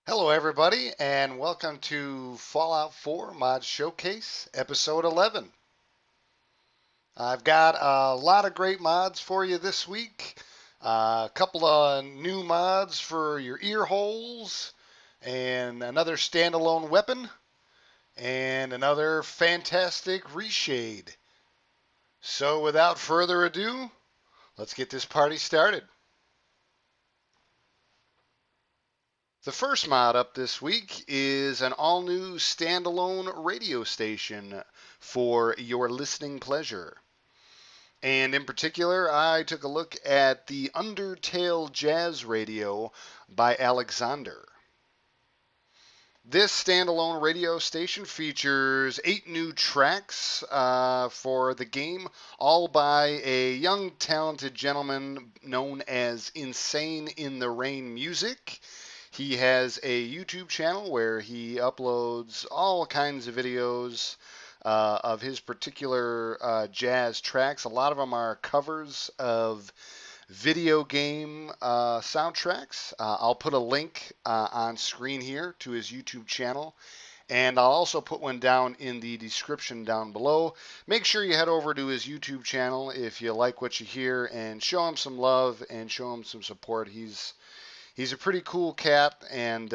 Hello, everybody, and welcome to Fallout 4 Mod Showcase, Episode 11. I've got a lot of great mods for you this week. A couple of new mods for your ear holes, and another standalone weapon, and another fantastic ReShade. So, without further ado, let's get this party started. The first mod up this week is an all-new standalone radio station for your listening pleasure. And in particular, I took a look at the Undertale Jazz Radio by Alexander. This standalone radio station features 8 new tracks for the game, all by a young, talented gentleman known as insaneintherain Music. He has a YouTube channel where he uploads all kinds of videos of his particular jazz tracks. A lot of them are covers of video game soundtracks. I'll put a link on screen here to his YouTube channel. And I'll also put one down in the description down below. Make sure you head over to his YouTube channel if you like what you hear and show him some love and show him some support. He's a pretty cool cat, and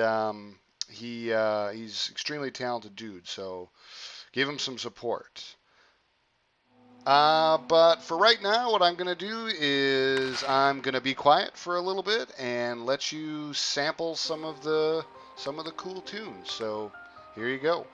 he's extremely talented dude. So give him some support. But for right now, what I'm gonna do is I'm gonna be quiet for a little bit and let you sample some of the cool tunes. So here you go.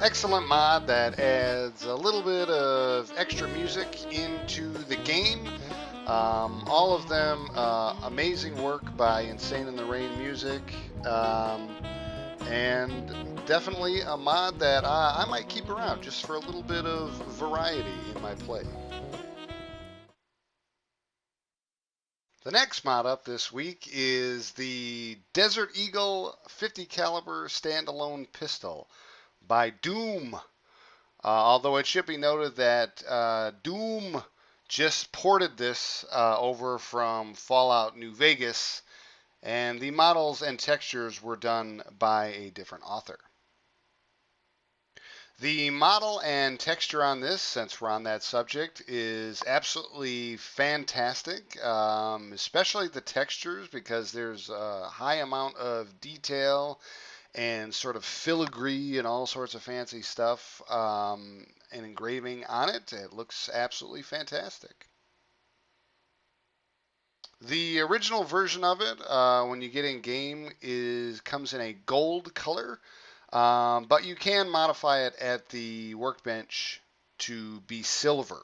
Excellent mod that adds a little bit of extra music into the game. All of them amazing work by insaneintherain Music. And definitely a mod that I might keep around just for a little bit of variety in my play. The next mod up this week is the Desert Eagle 50 caliber standalone pistol by Doom. Although it should be noted that Doom just ported this over from Fallout New Vegas, and the models and textures were done by a different author. The model and texture on this, since we're on that subject, is absolutely fantastic, especially the textures, because there's a high amount of detail and sort of filigree and all sorts of fancy stuff and engraving on it. It looks absolutely fantastic. The original version of it, when you get in game, comes in a gold color, but you can modify it at the workbench to be silver.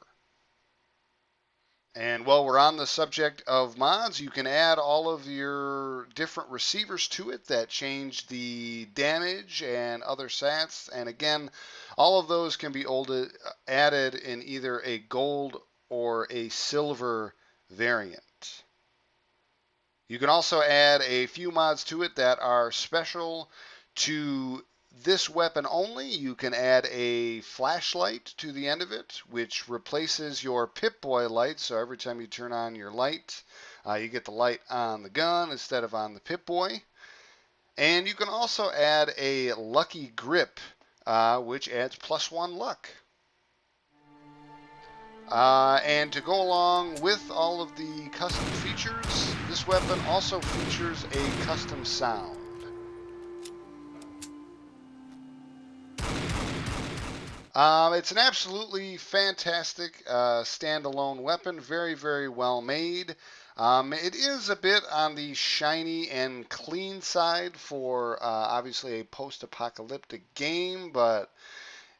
And while we're on the subject of mods, you can add all of your different receivers to it that change the damage and other stats. And again, all of those can be added in either a gold or a silver variant. You can also add a few mods to it that are special to this weapon only. You can add a flashlight to the end of it, which replaces your Pip-Boy light. So every time you turn on your light, you get the light on the gun instead of on the Pip-Boy. And you can also add a lucky grip, which adds +1 luck. And to go along with all of the custom features, this weapon also features a custom sound. It's an absolutely fantastic standalone weapon, very, very well made. It is a bit on the shiny and clean side for obviously a post-apocalyptic game, but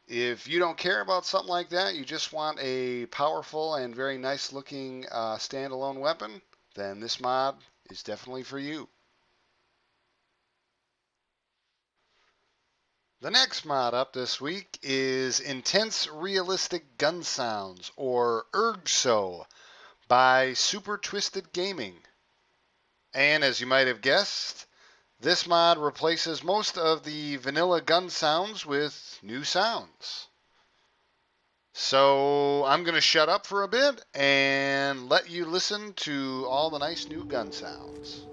if you don't care about something like that, you just want a powerful and very nice looking standalone weapon, then this mod is definitely for you. The next mod up this week is Intense Realistic Gun Sounds, or ERGSO, by SuperTwistedGaming. And as you might have guessed, this mod replaces most of the vanilla gun sounds with new sounds. So I'm going to shut up for a bit and let you listen to all the nice new gun sounds.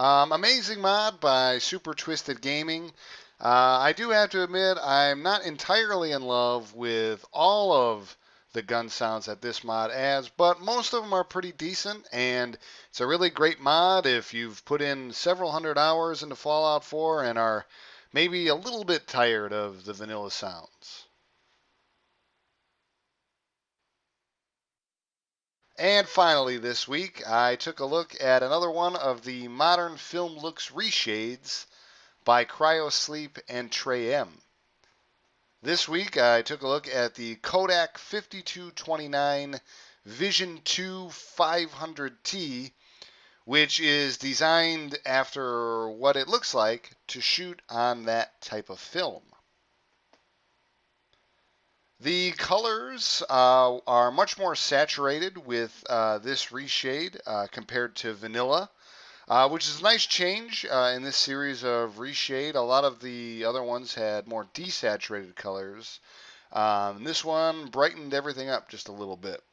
Amazing mod by SuperTwistedGaming. I do have to admit, I'm not entirely in love with all of the gun sounds that this mod adds, but most of them are pretty decent, and it's a really great mod if you've put in several hundred hours into Fallout 4 and are maybe a little bit tired of the vanilla sounds. And finally, this week, I took a look at another one of the Modern Film Looks reshades by cryosleep and TreyM. This week, I took a look at the Kodak 5229 Vision 2 500T, which is designed after what it looks like to shoot on that type of film. The colors are much more saturated with this reshade compared to vanilla, which is a nice change in this series of reshade. A lot of the other ones had more desaturated colors. This one brightened everything up just a little bit.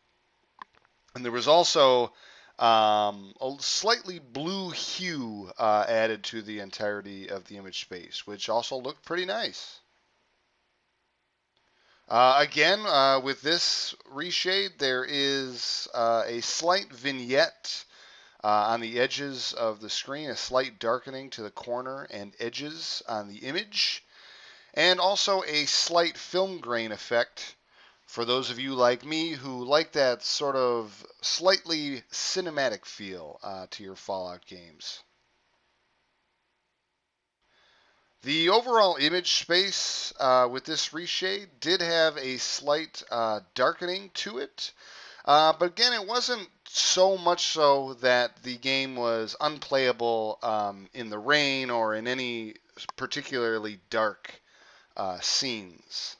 And there was also a slightly blue hue added to the entirety of the image space, which also looked pretty nice. Again, with this reshade, there is a slight vignette on the edges of the screen, a slight darkening to the corner and edges on the image, and also a slight film grain effect for those of you like me who like that sort of slightly cinematic feel to your Fallout games. The overall image space with this reshade did have a slight darkening to it, but again, it wasn't so much so that the game was unplayable in the rain or in any particularly dark scenes.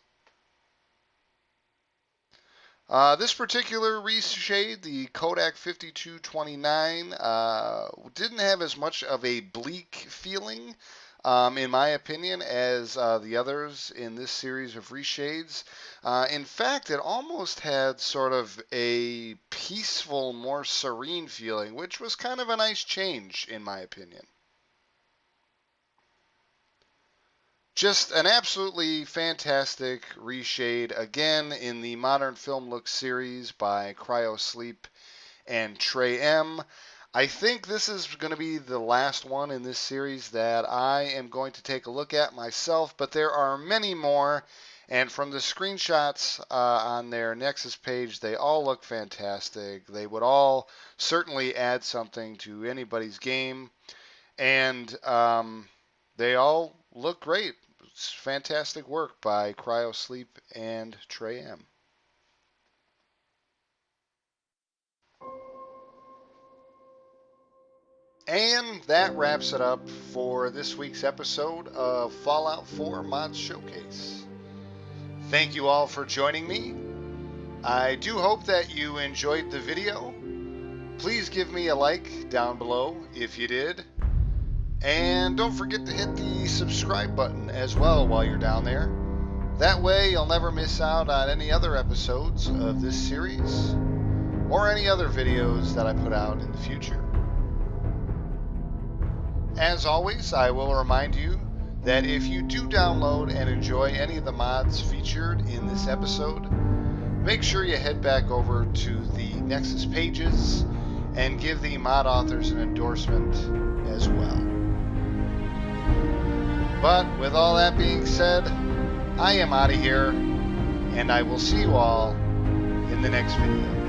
This particular reshade, the Kodak 5229, didn't have as much of a bleak feeling, in my opinion, as the others in this series of reshades. In fact, it almost had sort of a peaceful, more serene feeling, which was kind of a nice change, in my opinion. Just an absolutely fantastic reshade, again, in the Modern Film Look series by cryosleep and TreyM. I think this is going to be the last one in this series that I am going to take a look at myself, but there are many more, and from the screenshots on their Nexus page, they all look fantastic. They would all certainly add something to anybody's game, and they all look great. It's fantastic work by cryosleep and TreyM. And that wraps it up for this week's episode of Fallout 4 Mods Showcase. Thank you all for joining me. I do hope that you enjoyed the video. Please give me a like down below if you did. And don't forget to hit the subscribe button as well while you're down there. That way you'll never miss out on any other episodes of this series or any other videos that I put out in the future. As always, I will remind you that if you do download and enjoy any of the mods featured in this episode, make sure you head back over to the Nexus pages and give the mod authors an endorsement as well. But with all that being said, I am out of here, and I will see you all in the next video.